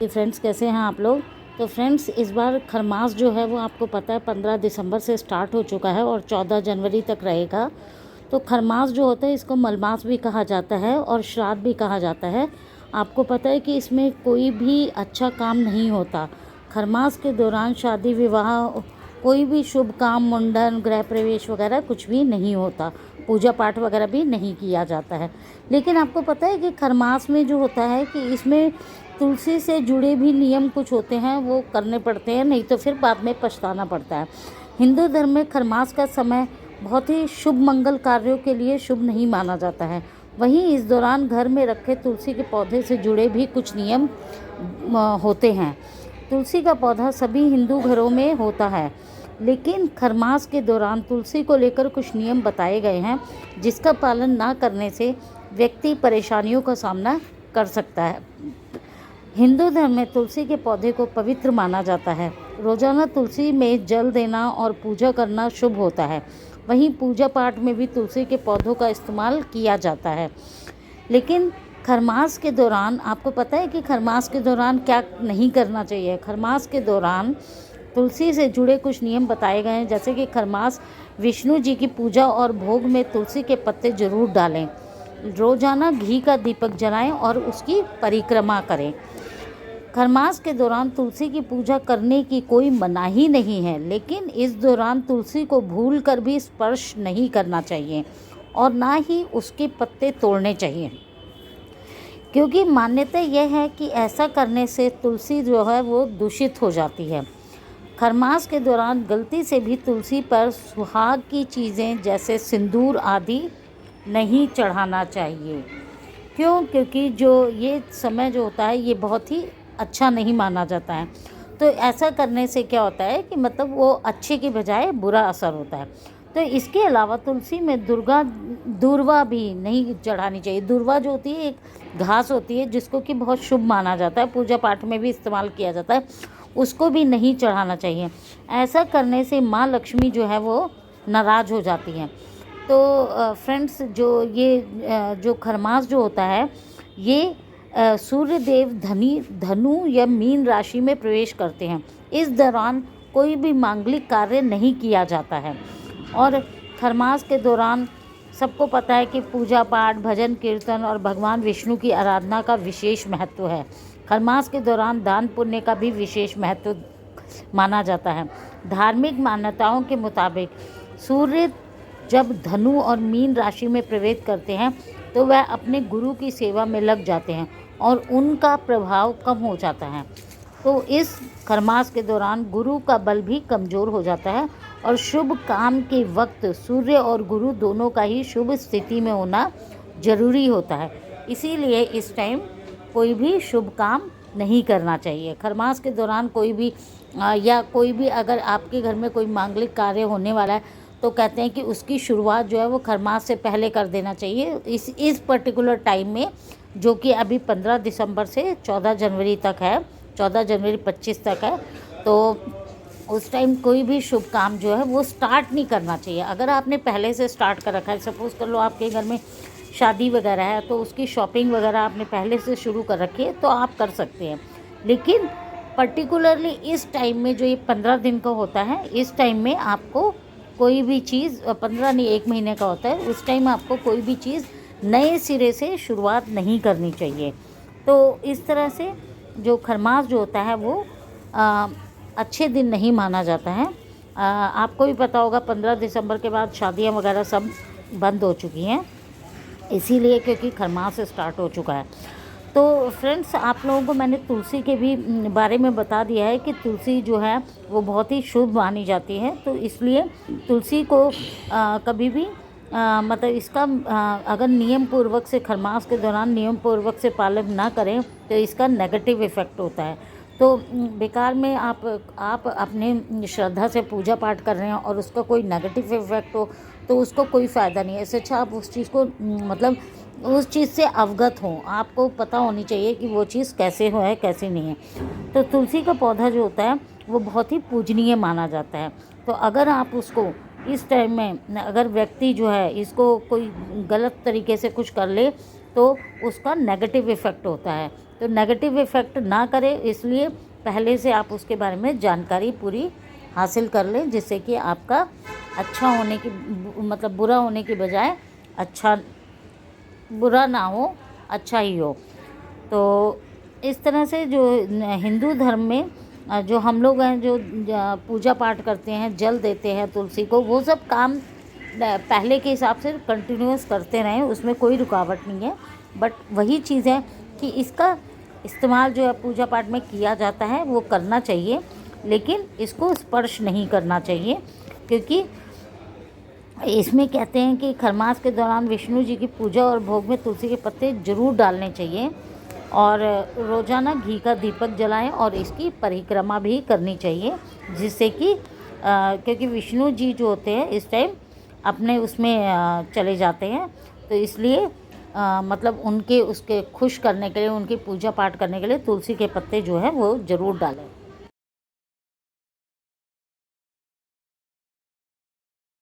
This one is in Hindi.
फ्रेंड्स, कैसे हैं आप लोग। तो फ्रेंड्स, इस बार खरमास जो है वो आपको पता है 15 दिसंबर से स्टार्ट हो चुका है और 14 जनवरी तक रहेगा। तो खरमास जो होता है इसको मलमास भी कहा जाता है और श्राद्ध भी कहा जाता है। आपको पता है कि इसमें कोई भी अच्छा काम नहीं होता। खरमास के दौरान शादी विवाह, कोई भी शुभ काम, मुंडन, गृह प्रवेश वगैरह कुछ भी नहीं होता। पूजा पाठ वगैरह भी नहीं किया जाता है। लेकिन आपको पता है कि खरमास में जो होता है कि इसमें तुलसी से जुड़े भी नियम कुछ होते हैं, वो करने पड़ते हैं, नहीं तो फिर बाद में पछताना पड़ता है। हिंदू धर्म में खरमास का समय बहुत ही शुभ मंगल कार्यों के लिए शुभ नहीं माना जाता है। वहीं इस दौरान घर में रखे तुलसी के पौधे से जुड़े भी कुछ नियम होते हैं। तुलसी का पौधा सभी हिंदू घरों में होता है, लेकिन खरमास के दौरान तुलसी को लेकर कुछ नियम बताए गए हैं, जिसका पालन ना करने से व्यक्ति परेशानियों का सामना कर सकता है। हिंदू धर्म में तुलसी के पौधे को पवित्र माना जाता है। रोजाना तुलसी में जल देना और पूजा करना शुभ होता है। वहीं पूजा पाठ में भी तुलसी के पौधों का इस्तेमाल किया जाता है। लेकिन खरमास के दौरान आपको पता है कि खरमास के दौरान क्या नहीं करना चाहिए। खरमास के दौरान तुलसी से जुड़े कुछ नियम बताए गए हैं, जैसे कि खरमास विष्णु जी की पूजा और भोग में तुलसी के पत्ते जरूर डालें। रोजाना घी का दीपक जलाएं और उसकी परिक्रमा करें। खरमास के दौरान तुलसी की पूजा करने की कोई मनाही नहीं है, लेकिन इस दौरान तुलसी को भूलकर भी स्पर्श नहीं करना चाहिए और ना ही उसके पत्ते तोड़ने चाहिए, क्योंकि मान्यता यह है कि ऐसा करने से तुलसी जो है वो दूषित हो जाती है। खरमास के दौरान गलती से भी तुलसी पर सुहाग की चीज़ें जैसे सिंदूर आदि नहीं चढ़ाना चाहिए। क्यों? क्योंकि जो ये समय जो होता है ये बहुत ही अच्छा नहीं माना जाता है। तो ऐसा करने से क्या होता है कि मतलब वो अच्छे की बजाय बुरा असर होता है। तो इसके अलावा तुलसी में दूर्वा भी नहीं चढ़ानी चाहिए। दूर्वा जो होती है एक घास होती है, जिसको कि बहुत शुभ माना जाता है, पूजा पाठ में भी इस्तेमाल किया जाता है, उसको भी नहीं चढ़ाना चाहिए। ऐसा करने से माँ लक्ष्मी जो है वो नाराज़ हो जाती हैं। तो फ्रेंड्स, जो खरमास जो होता है ये सूर्य देव धनु या मीन राशि में प्रवेश करते हैं। इस दौरान कोई भी मांगलिक कार्य नहीं किया जाता है। और खरमास के दौरान सबको पता है कि पूजा पाठ, भजन कीर्तन और भगवान विष्णु की आराधना का विशेष महत्व है। खरमास के दौरान दान पुण्य का भी विशेष महत्व माना जाता है। धार्मिक मान्यताओं के मुताबिक सूर्य जब धनु और मीन राशि में प्रवेश करते हैं तो वह अपने गुरु की सेवा में लग जाते हैं और उनका प्रभाव कम हो जाता है। तो इस खरमास के दौरान गुरु का बल भी कमज़ोर हो जाता है और शुभ काम के वक्त सूर्य और गुरु दोनों का ही शुभ स्थिति में होना जरूरी होता है। इसीलिए इस टाइम कोई भी शुभ काम नहीं करना चाहिए। खरमास के दौरान कोई भी अगर आपके घर में कोई मांगलिक कार्य होने वाला है तो कहते हैं कि उसकी शुरुआत जो है वो खरमास से पहले कर देना चाहिए, इस पर्टिकुलर टाइम में, जो कि अभी 15 दिसंबर से 14 जनवरी तक है, 14 जनवरी 25 तक है। तो उस टाइम कोई भी शुभ काम जो है वो स्टार्ट नहीं करना चाहिए। अगर आपने पहले से स्टार्ट कर रखा है, सपोज़ कर लो आपके घर में शादी वगैरह है तो उसकी शॉपिंग वगैरह आपने पहले से शुरू कर रखी है तो आप कर सकते हैं। लेकिन पर्टिकुलरली इस टाइम में जो ये 15 दिन का होता है, इस टाइम में आपको कोई भी चीज़, 15 नहीं 1 महीने का होता है, उस टाइम आपको कोई भी चीज़ नए सिरे से शुरुआत नहीं करनी चाहिए। तो इस तरह से जो खरमास जो होता है वो अच्छे दिन नहीं माना जाता है। आपको भी पता होगा 15 दिसंबर के बाद शादियां वगैरह सब बंद हो चुकी हैं, इसीलिए क्योंकि खरमास स्टार्ट हो चुका है। तो फ्रेंड्स, आप लोगों को मैंने तुलसी के भी बारे में बता दिया है कि तुलसी जो है वो बहुत ही शुभ मानी जाती है। तो इसलिए तुलसी को कभी भी मतलब इसका अगर नियम पूर्वक से खरमास के दौरान नियम पूर्वक से पालन ना करें तो इसका नेगेटिव इफ़ेक्ट होता है। तो बेकार में आप अपने श्रद्धा से पूजा पाठ कर रहे हैं और उसका कोई नेगेटिव इफ़ेक्ट हो तो उसको कोई फ़ायदा नहीं है। इससे अच्छा आप उस चीज़ को मतलब उस चीज़ से अवगत हों, आपको पता होनी चाहिए कि वो चीज़ कैसे हो है कैसे नहीं है। तो तुलसी का पौधा जो होता है वो बहुत ही पूजनीय माना जाता है। तो अगर आप उसको इस टाइम में, अगर व्यक्ति जो है इसको कोई गलत तरीके से कुछ कर ले तो उसका नेगेटिव इफ़ेक्ट होता है। तो नेगेटिव इफ़ेक्ट ना करे, इसलिए पहले से आप उसके बारे में जानकारी पूरी हासिल कर लें, जिससे कि आपका अच्छा होने की मतलब बुरा होने की बजाय बुरा ना हो, अच्छा ही हो। तो इस तरह से जो हिंदू धर्म में जो हम लोग हैं जो पूजा पाठ करते हैं, जल देते हैं तुलसी को, वो सब काम पहले के हिसाब से कंटिन्यूअस करते रहें, उसमें कोई रुकावट नहीं है। बट वही चीज़ है कि इसका इस्तेमाल जो है पूजा पाठ में किया जाता है वो करना चाहिए, लेकिन इसको स्पर्श नहीं करना चाहिए, क्योंकि इसमें कहते हैं कि खरमास के दौरान विष्णु जी की पूजा और भोग में तुलसी के पत्ते ज़रूर डालने चाहिए, और रोज़ाना घी का दीपक जलाएं और इसकी परिक्रमा भी करनी चाहिए, जिससे कि क्योंकि विष्णु जी जो होते हैं इस टाइम अपने उसमें चले जाते हैं, तो इसलिए मतलब उसके खुश करने के लिए, उनकी पूजा पाठ करने के लिए तुलसी के पत्ते जो है वो ज़रूर डालें।